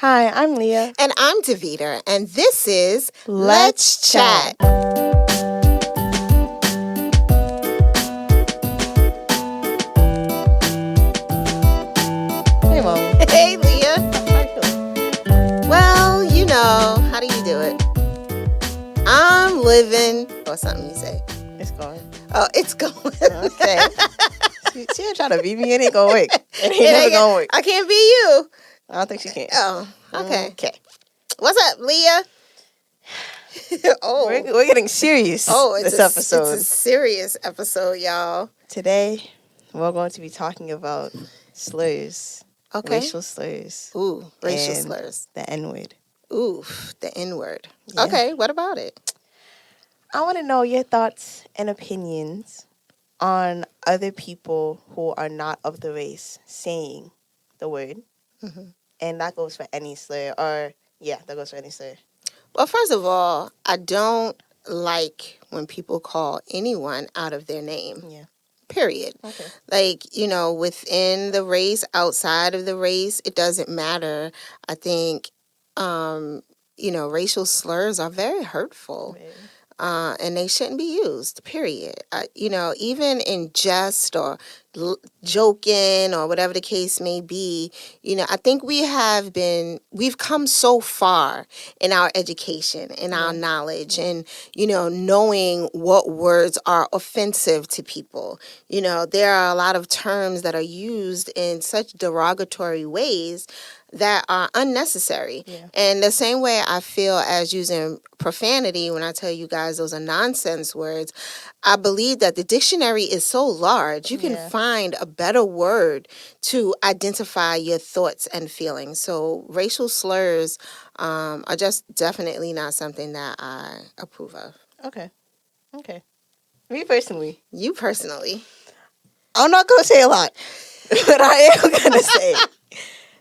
Hi, I'm Leah. And I'm Deveter, and this is Let's Chat. Hey, Mom. Hey, Leah. How you doing? Well, how do you do it? I'm living, or something you say. It's going. Oh, it's going. Okay. She trying to beat me. It ain't gonna work. It ain't never gonna work. I can't be you. I don't think she can. Oh, okay. Okay. What's up, Leah? We're getting serious. It's this episode. It's a serious episode, y'all. Today, we're going to be talking about slurs. Okay. Racial slurs. Ooh, racial and slurs. The N-word. Ooh, the N-word. Yeah. Okay, what about it? I want to know your thoughts and opinions on other people who are not of the race saying the word. Mm-hmm. And that goes for any slur. That goes for any slur. Well, first of all, I don't like when people call anyone out of their name. Yeah. Period. Okay. Like, within the race, outside of the race, it doesn't matter. I think, racial slurs are very hurtful. Right. And they shouldn't be used, period. Even in jest or joking or whatever the case may be, I think we've come so far in our education, in our knowledge, and, knowing what words are offensive to people. There are a lot of terms that are used in such derogatory ways that are unnecessary. Yeah. And the same way I feel as using profanity, when I tell you guys those are nonsense words, I believe that the dictionary is so large, you can find a better word to identify your thoughts and feelings. So racial slurs are just definitely not something that I approve of. Okay. Me personally. You personally. I'm not going to say a lot, but I am going to say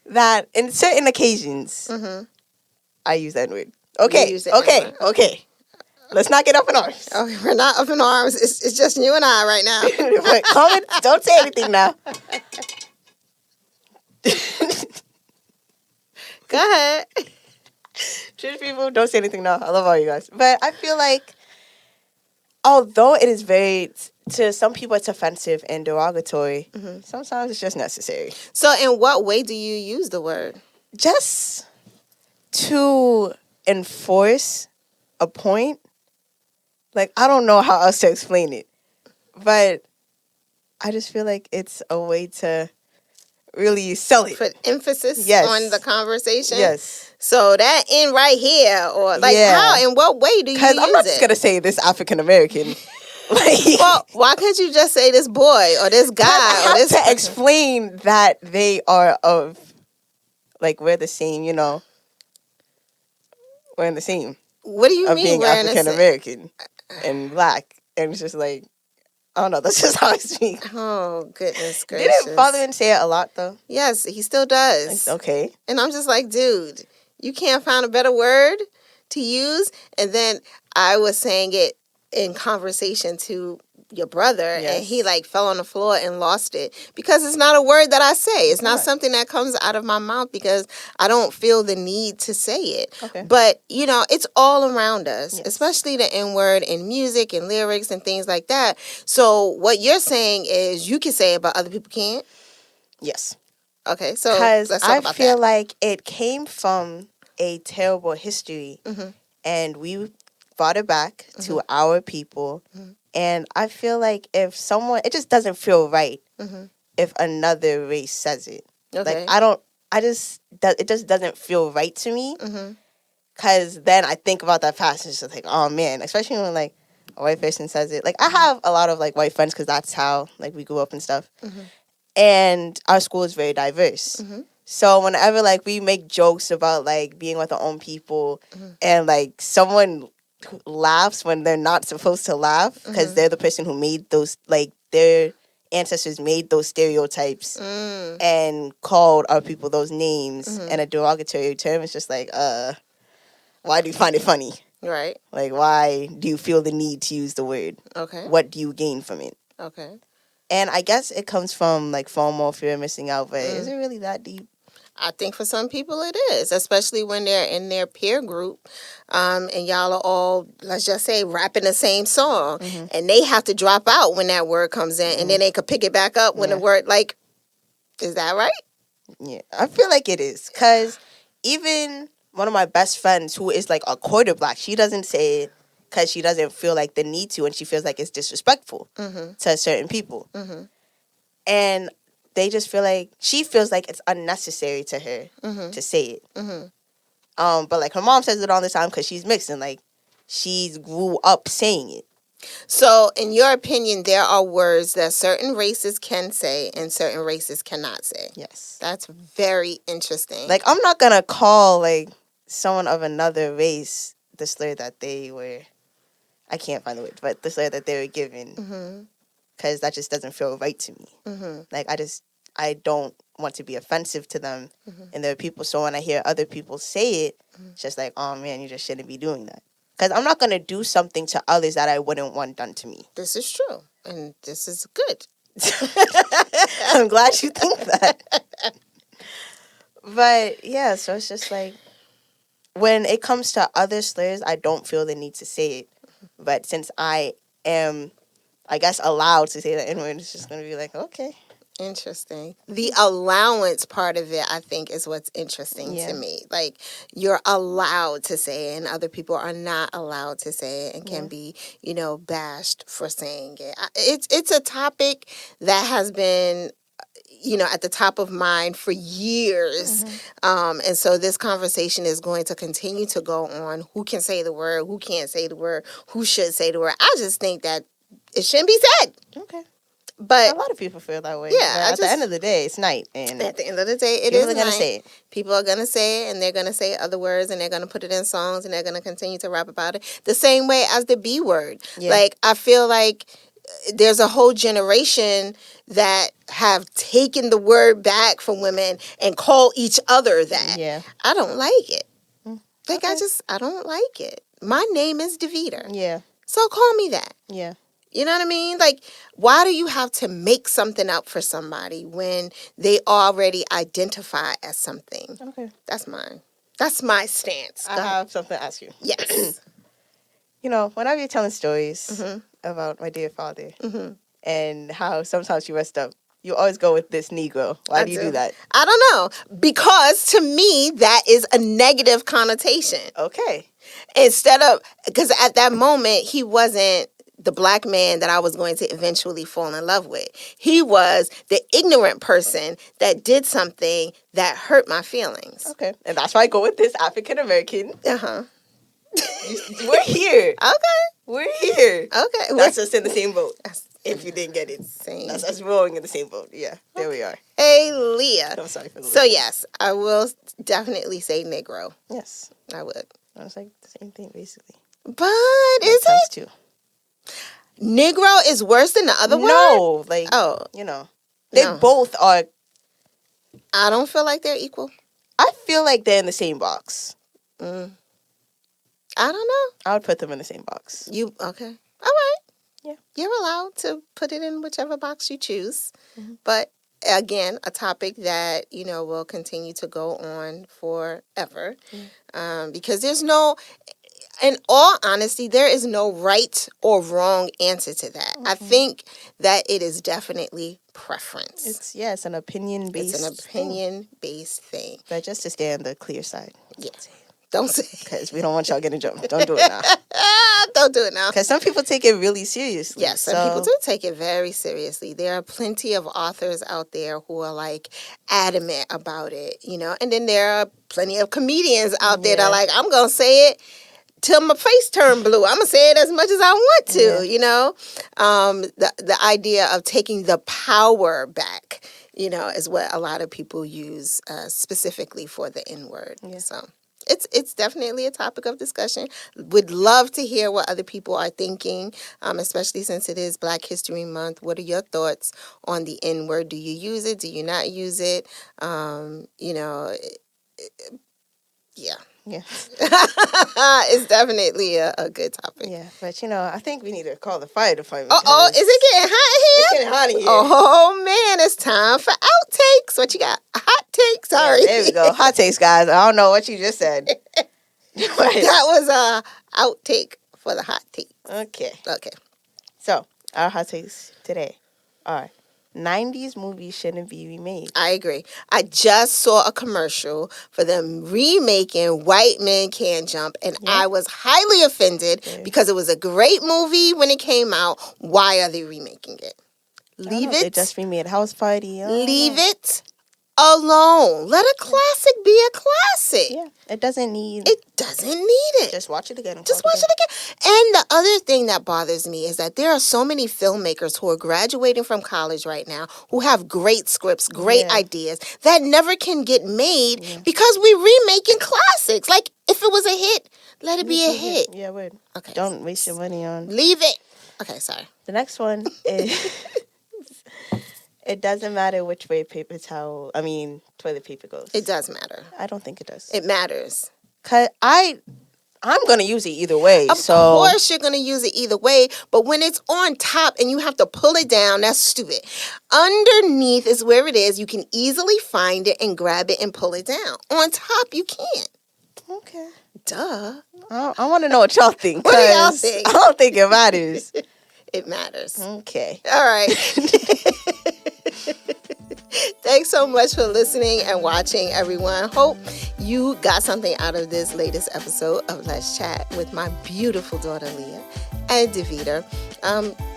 that in certain occasions, I use that word. Okay. Okay. Let's not get up in arms. Okay, we're not up in arms. It's just you and I right now. But comment, don't say anything now. Go ahead. Jewish people, don't say anything now. I love all you guys. But I feel like, although it is to some people it's offensive and derogatory, sometimes it's just necessary. So in what way do you use the word? Just to enforce a point. Like, I don't know how else to explain it. But I just feel like it's a way to really sell it. Put emphasis on the conversation? Yes. So that in right here, or how, in what way do you use it? Because I'm not just going to say this African-American. Well, why can't you just say this boy or this guy? I have to explain that they are we're the same, We're in the same. What do you mean being we're African-American and black. And it's just like, I don't know, that's just how I speak. Oh, goodness gracious. Didn't father say it a lot, though? Yes, he still does. Okay. And I'm just like, dude, you can't find a better word to use? And then I was saying it in conversation to your brother, and he fell on the floor and lost it because it's not a word that I say. It's not something that comes out of my mouth because I don't feel the need to say it. Okay. But, it's all around us, especially the N-word in music and lyrics and things like that. So what you're saying is you can say it, but other people can't? Yes. Okay, so because let's talk about that. I feel like it came from a terrible history, and we brought it back to our people. And I feel like it just doesn't feel right if another race says it. Okay. It just doesn't feel right to me. Because then I think about that past and it's just like, oh man, especially when a white person says it. I have a lot of white friends because that's how we grew up and stuff. And our school is very diverse. So whenever we make jokes about being with our own people and someone laughs when they're not supposed to laugh because they're the person who made those their ancestors made those stereotypes and called our people those names in a derogatory term. It's just why do you find it funny? Right. Why do you feel the need to use the word? Okay. What do you gain from it? Okay. And I guess it comes from FOMO, fear of missing out, but is it really that deep? I think for some people it is, especially when they're in their peer group, and y'all are all, let's just say, rapping the same song, and they have to drop out when that word comes in, and then they could pick it back up when the word, like, is that right? Yeah, I feel like it is. Because even one of my best friends who is like a quarter black, she doesn't say it because she doesn't feel like the need to, and she feels like it's disrespectful to certain people. And they just feel like, she feels like it's unnecessary to her to say it. But like her mom says it all the time because she's mixed, and like she grew up saying it. So, in your opinion, there are words that certain races can say and certain races cannot say. Yes. That's very interesting. Like, I'm not going to call, like, someone of another race the slur that they were, I can't find the word, but the slur that they were given. Because that just doesn't feel right to me. Like, I don't want to be offensive to them. And there are people, so when I hear other people say it, it's just like, oh man, you just shouldn't be doing that. Because I'm not going to do something to others that I wouldn't want done to me. This is true. And this is good. I'm glad you think that. But yeah, so it's just like, when it comes to other slurs, I don't feel the need to say it. But since I am, I guess, allowed to say the N-word, it's just going to be like, okay. Interesting. The allowance part of it, I think, is what's interesting to me. Like, you're allowed to say it, and other people are not allowed to say it and can be, bashed for saying it. It's a topic that has been, at the top of mind for years. And so this conversation is going to continue to go on. Who can say the word? Who can't say the word? Who should say the word? I just think that it shouldn't be said. Okay. But a lot of people feel that way. Yeah. But at the end of the day, it's night. And at the end of the day, it is night. People are going to say it. People are going to say it, and they're going to say other words, and they're going to put it in songs, and they're going to continue to rap about it. The same way as the B word. Yeah. Like, I feel like there's a whole generation that have taken the word back from women and call each other that. Yeah. I don't like it. Like, okay. I don't like it. My name is Deveter. Yeah. So call me that. Yeah. You know what I mean? Like, why do you have to make something up for somebody when they already identify as something? Okay. That's mine. That's my stance. I have something to ask you. Yes. Whenever you're telling stories about my dear father and how sometimes you messed up, you always go with this Negro. Why do you do that? I don't know. Because to me, that is a negative connotation. Okay. Because at that moment, he wasn't the black man that I was going to eventually fall in love with. He was the ignorant person that did something that hurt my feelings. Okay. And that's why I go with this African American. We're here. Okay. We're here. Okay. That's us in the same boat. If you didn't get it. Same. That's us rowing in the same boat. Yeah. There we are. Hey, Leah. I'm sorry for the So, yes, I will definitely say Negro. Yes. I would. I was like the same thing, basically. But is it? Too. Negro is worse than the other word? No, they both are. I don't feel like they're equal. I feel like they're in the same box. I don't know. I would put them in the same box. Okay? All right. Yeah. You're allowed to put it in whichever box you choose. But again, a topic that, will continue to go on forever. Because there's in all honesty, there is no right or wrong answer to that. I think that it is definitely preference. It's an opinion-based It's an opinion-based thing. But just to stay on the clear side. Yeah. Don't say it. Because we don't want y'all getting jumped. Don't do it now. Don't do it now. Because some people take it really seriously. Yes, some people do take it very seriously. There are plenty of authors out there who are, adamant about it, And then there are plenty of comedians out there that are like, I'm going to say it till my face turn blue. I'm going to say it as much as I want to, The idea of taking the power back, is what a lot of people use specifically for the N-word. Yeah. So it's definitely a topic of discussion. Would love to hear what other people are thinking, especially since it is Black History Month. What are your thoughts on the N-word? Do you use it? Do you not use it? Yeah. Yeah. It's definitely a good topic. Yeah, but I think we need to call the fire department. Is it getting hot in here? It's getting hot in here. Oh man, it's time for outtakes. takes. What you got? A hot take. Sorry. Yeah, there we go. Hot takes, guys. I don't know what you just said. That was a outtake for the hot take. Okay. Okay. So, our hot takes today are 90s movies shouldn't be remade. I agree. I just saw a commercial for them remaking White Men Can't Jump, and I was highly offended because it was a great movie when it came out. Why are they remaking it? Leave it. They just remade House Party. Leave it alone. Let a classic be a classic. Yeah, it doesn't need it. Just watch it again. Just watch it again. And the other thing that bothers me is that there are so many filmmakers who are graduating from college right now who have great scripts, great ideas that never can get made because we're remaking classics. Like, if it was a hit, let it be a hit. Yeah, word. Okay. Don't waste your money on... Leave it. Okay, sorry. The next one is... It doesn't matter which way toilet paper goes. It does matter. I don't think it does. It matters. 'Cause I'm going to use it either way. Of course you're going to use it either way, but when it's on top and you have to pull it down, that's stupid. Underneath is where it is. You can easily find it and grab it and pull it down. On top, you can't. Okay. Duh. I want to know what y'all think. What do y'all think? I don't think it matters. It matters. Okay. All right. Thanks so much for listening and watching, everyone. Hope you got something out of this latest episode of Let's Chat with my beautiful daughter, Leah and Deveter.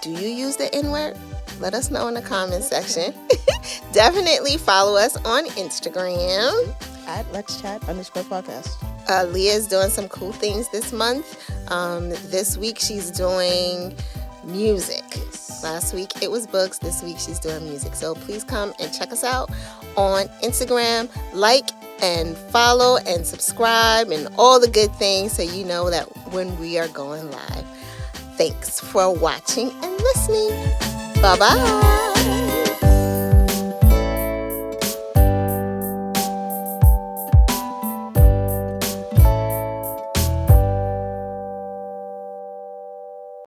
Do you use the N-word? Let us know in the comment section. Definitely follow us on Instagram. At Let's Chat _podcast. Leah's doing some cool things this month. This week she's doing music. Last week it was books. This week she's doing music. So please come and check us out on Instagram. Like and follow and subscribe and all the good things so you know that when we are going live. Thanks for watching and listening. Bye-bye.